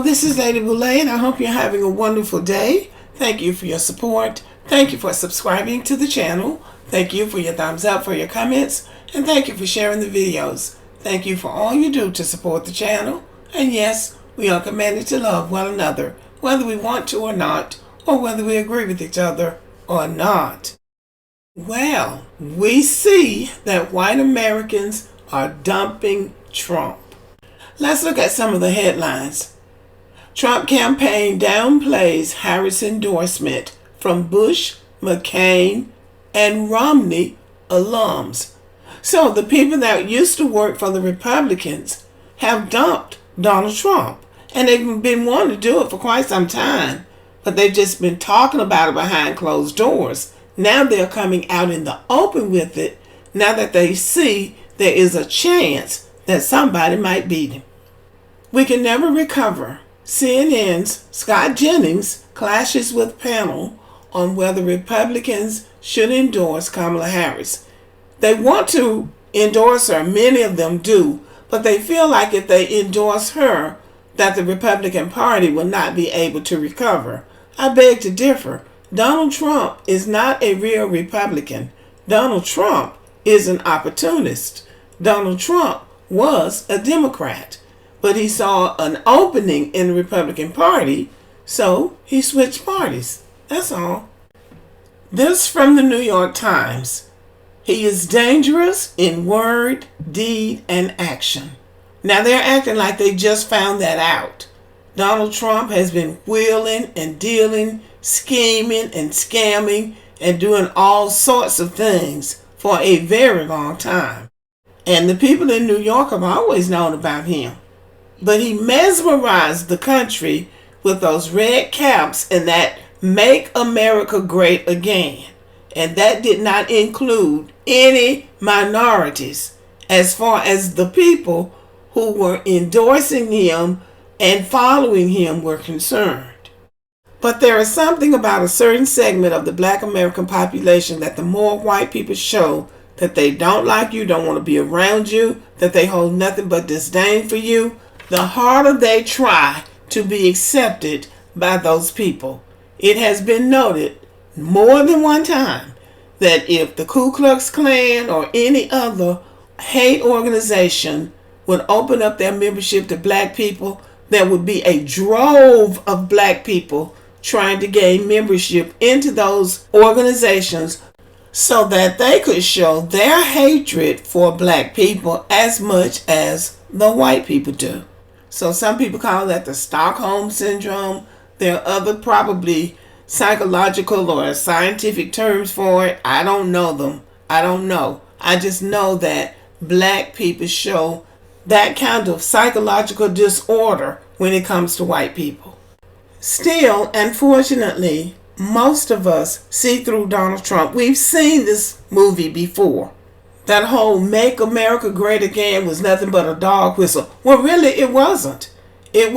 this is Lady Boulay, and I hope you're having a wonderful day. Thank you for your support. Thank you for subscribing to the channel. Thank you for your thumbs up, for your comments, and thank you for sharing the videos. Thank you for all you do to support the channel. And yes, we are commanded to love one another, whether we want to or not, or whether we agree with each other or not. Well, we see that white Americans are dumping Trump. Let's look at some of the headlines. Trump campaign downplays Harris endorsement from Bush, McCain, and Romney alums. So the people that used to work for the Republicans have dumped Donald Trump. And they've been wanting to do it for quite some time. But they've just been talking about it behind closed doors. Now they're coming out in the open with it, now that they see there is a chance that somebody might beat him. We can never recover. CNN's Scott Jennings clashes with panel on whether Republicans should endorse Kamala Harris. They want to endorse her, many of them do, but they feel like if they endorse her, that the Republican Party will not be able to recover. I beg to differ. Donald Trump is not a real Republican. Donald Trump is an opportunist. Donald Trump was a Democrat, but he saw an opening in the Republican Party, so he switched parties. That's all. This from the New York Times. He is dangerous in word, deed, and action. Now they're acting like they just found that out. Donald Trump has been wheeling and dealing, scheming and scamming, and doing all sorts of things for a very long time. And the people in New York have always known about him. But he mesmerized the country with those red caps and that Make America Great Again. And that did not include any minorities as far as the people who were endorsing him and following him were concerned. But there is something about a certain segment of the Black American population that the more white people show that they don't like you, don't want to be around you, that they hold nothing but disdain for you, the harder they try to be accepted by those people. It has been noted more than one time that if the Ku Klux Klan or any other hate organization would open up their membership to black people, there would be a drove of black people trying to gain membership into those organizations so that they could show their hatred for black people as much as the white people do. So some people call that the Stockholm Syndrome. There are other probably psychological or scientific terms for it. I don't know them. I don't know. I just know that black people show that kind of psychological disorder when it comes to white people. Still, unfortunately, most of us see through Donald Trump. We've seen this movie before. That whole Make America Great Again was nothing but a dog whistle. Well, really, it wasn't. It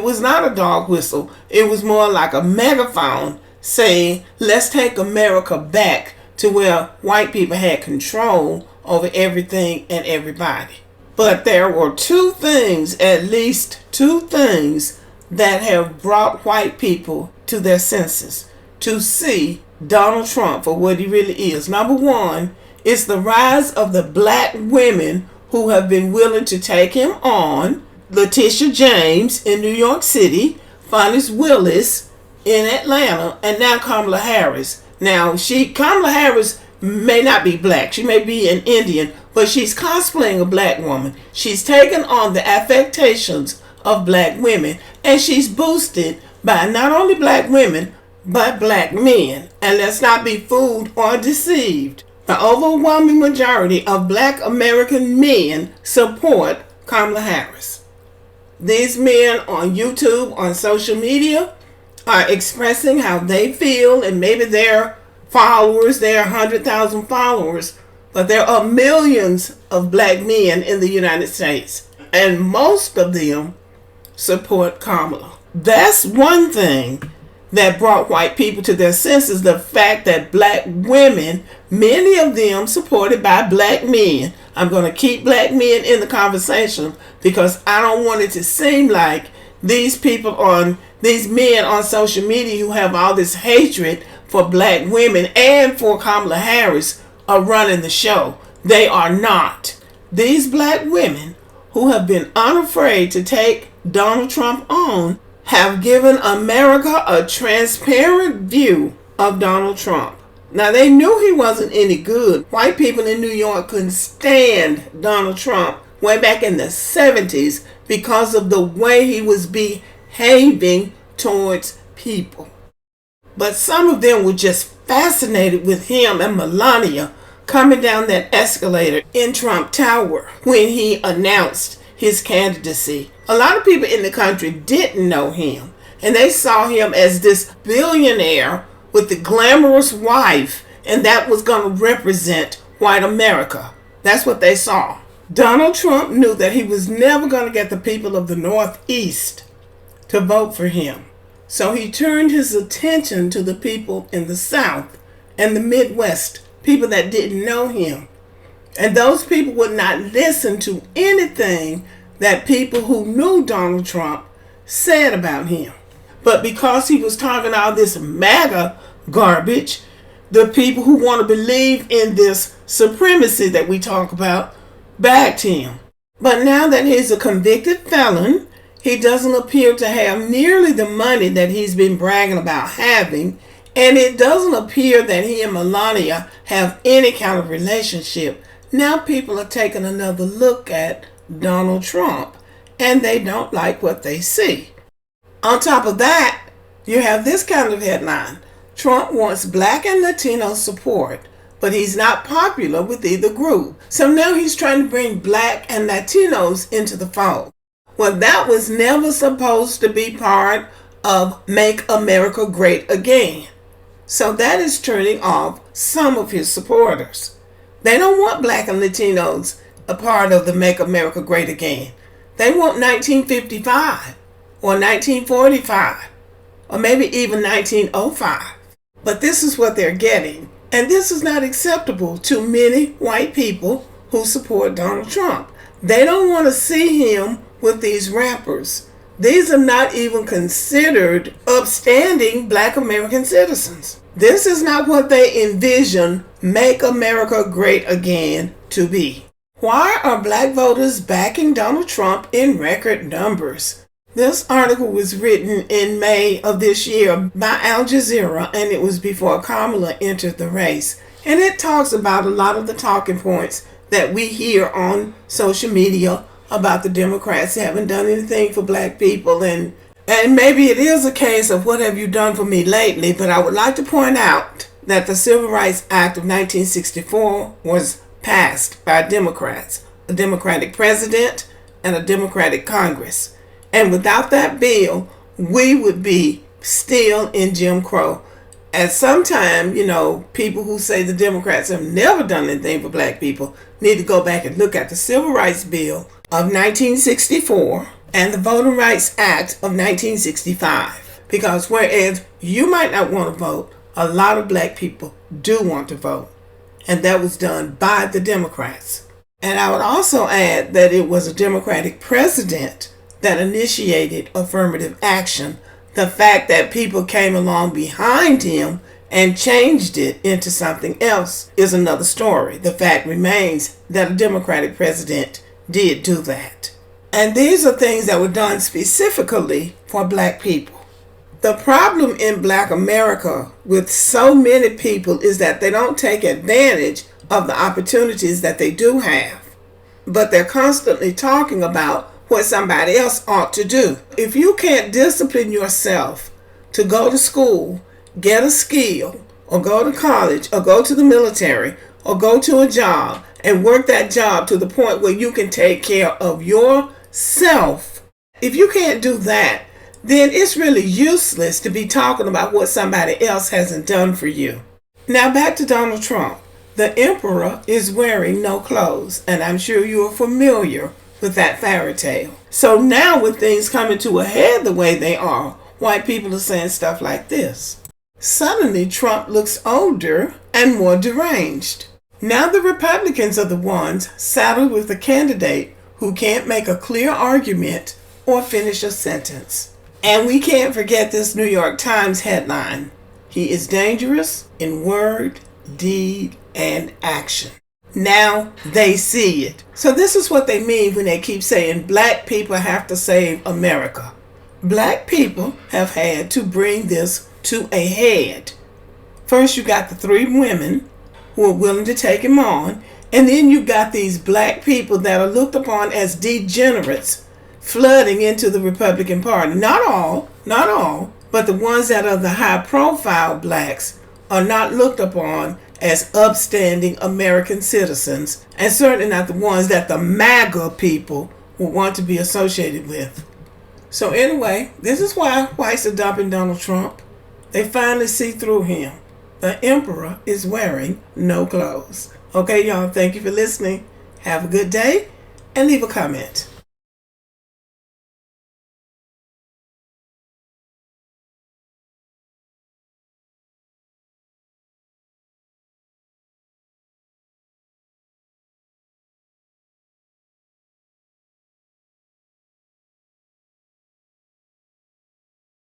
was not a dog whistle. It was more like a megaphone saying, let's take America back to where white people had control over everything and everybody. But there were two things, at least two things, that have brought white people to their senses to see Donald Trump for what he really is. Number one is the rise of the black women who have been willing to take him on. Letitia James in New York City, Phyllis Willis in Atlanta, and now Kamala Harris. Now, Kamala Harris may not be black. She may be an Indian, but she's cosplaying a black woman. She's taken on the affectations of black women, and she's boosted by not only black women, but black men. And let's not be fooled or deceived. The overwhelming majority of black American men support Kamala Harris. These men on YouTube, on social media, are expressing how they feel, and maybe their followers, their 100,000 followers, but there are millions of black men in the United States, and most of them support Kamala. That's one thing that brought white people to their senses, the fact that black women, many of them supported by black men. I'm going to keep black men in the conversation because I don't want it to seem like these men on social media who have all this hatred for black women and for Kamala Harris are running the show. They are not. These black women who have been unafraid to take Donald Trump on have given America a transparent view of Donald Trump. Now, they knew he wasn't any good. White people in New York couldn't stand Donald Trump way back in the 70s because of the way he was behaving towards people. But some of them were just fascinated with him and Melania coming down that escalator in Trump Tower when he announced his candidacy. A lot of people in the country didn't know him, and they saw him as this billionaire with the glamorous wife, and that was going to represent white America. That's what they saw. Donald Trump knew that he was never going to get the people of the Northeast to vote for him. So he turned his attention to the people in the South and the Midwest, people that didn't know him. And those people would not listen to anything that people who knew Donald Trump said about him. But because he was talking all this MAGA garbage, the people who want to believe in this supremacy that we talk about backed him. But now that he's a convicted felon, he doesn't appear to have nearly the money that he's been bragging about having, and it doesn't appear that he and Melania have any kind of relationship. Now people are taking another look at Donald Trump, and they don't like what they see. On top of that, you have this kind of headline: Trump wants black and Latino support, but he's not popular with either group. So now he's trying to bring black and Latinos into the fold. Well, that was never supposed to be part of Make America Great Again. So that is turning off some of his supporters. They don't want black and Latinos a part of the Make America Great Again. They want 1955 or 1945 or maybe even 1905. But this is what they're getting. And this is not acceptable to many white people who support Donald Trump. They don't want to see him with these rappers. These are not even considered upstanding black American citizens. This is not what they envision Make America Great Again to be. Why are black voters backing Donald Trump in record numbers? This article was written in May of this year by Al Jazeera, and it was before Kamala entered the race. And it talks about a lot of the talking points that we hear on social media about the Democrats haven't done anything for black people, and maybe it is a case of what have you done for me lately, but I would like to point out that the Civil Rights Act of 1964 was passed by Democrats, a Democratic president and a Democratic Congress. And without that bill, we would be still in Jim Crow. At some time, people who say the Democrats have never done anything for black people need to go back and look at the Civil Rights Bill of 1964 and the Voting Rights Act of 1965. Because whereas you might not want to vote, a lot of black people do want to vote. And that was done by the Democrats. And I would also add that it was a Democratic president that initiated affirmative action. The fact that people came along behind him and changed it into something else is another story. The fact remains that a Democratic president did do that. And these are things that were done specifically for black people. The problem in black America with so many people is that they don't take advantage of the opportunities that they do have. But they're constantly talking about what somebody else ought to do. If you can't discipline yourself to go to school, get a skill, or go to college, or go to the military, or go to a job, and work that job to the point where you can take care of yourself, if you can't do that, then it's really useless to be talking about what somebody else hasn't done for you. Now back to Donald Trump. The emperor is wearing no clothes, and I'm sure you are familiar with that fairy tale. So now with things coming to a head the way they are, white people are saying stuff like this. Suddenly Trump looks older and more deranged. Now the Republicans are the ones saddled with a candidate who can't make a clear argument or finish a sentence. And we can't forget this New York Times headline: "He is dangerous in word, deed, and action." Now they see it. So this is what they mean when they keep saying black people have to save America. Black people have had to bring this to a head. First, you got the 3 women who are willing to take him on, and then you got these black people that are looked upon as degenerates flooding into the Republican Party. Not all, but the ones that are the high-profile blacks are not looked upon as upstanding American citizens, and certainly not the ones that the MAGA people will want to be associated with. So anyway, this is why whites are dumping Donald Trump. They finally see through him. The emperor is wearing no clothes. Okay, y'all, thank you for listening. Have a good day, and leave a comment.